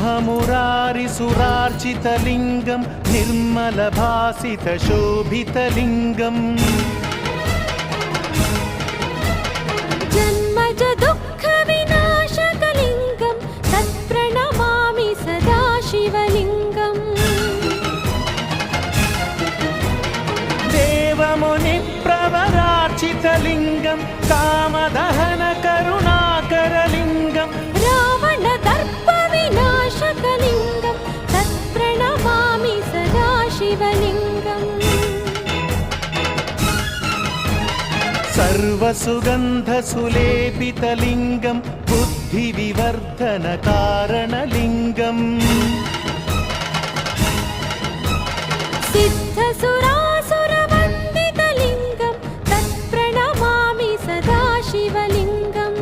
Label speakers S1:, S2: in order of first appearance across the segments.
S1: ब्रह्ममुरारिसुरार्चितलिङ्गं निर्मलभासितशोभितलिङ्गम्
S2: जन्मज दुःखविनाशकलिङ्गं तत्प्रणमामि सदा शिवलिङ्गम्
S1: देवमुनिप्रवरार्चितलिङ्गं कामदहनकरुणाकरलिङ्गं
S2: रावणदर्पविनाशकलिङ्गं तत्प्रणमामि सदा शिवलिङ्गम्
S1: सर्वसुगन्धसुलेपितलिङ्गं बुद्धिविवर्धनकारणलिङ्गम्
S2: सिद्धसुरासुरवन्दितलिङ्गं तत्प्रणमामि सदा शिवलिङ्गम्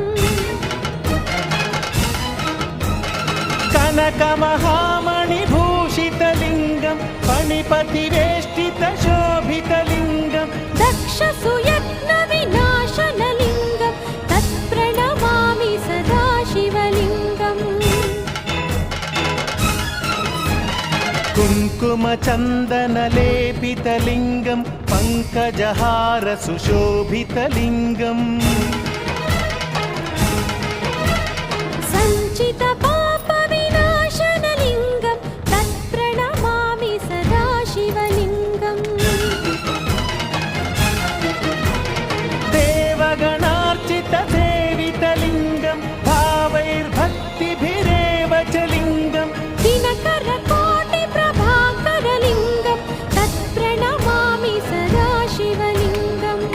S1: कनकमहामणिभूषितलिङ्गं फणिपतिवेष्टितशोभितलिङ्गं
S2: दक्षसुयत्नविनाशनलिङ्गं तत्प्रणमामि सदा शिवलिङ्गम्
S1: कुङ्कुमचन्दनलेपितलिङ्गं पङ्कजहारसुशोभितलिङ्गम्
S2: सञ्चितपापविनाशनलिङ्गं तत्प्रणमामि सदा शिवलिङ्गम्
S1: देवगणार्चितसेवितलिङ्गं भावैर्भक्तिभिरेव च लिङ्गं
S2: दिनकरकोटिप्रभाकरलिङ्गं तत्प्रणमामि सदा शिवलिङ्गम्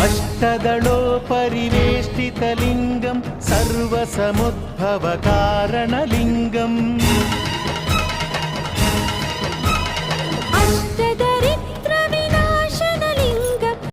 S1: अष्टदलोपरिवेष्टितलिङ्गं सर्वसमुद्भवकारणलिङ्गम्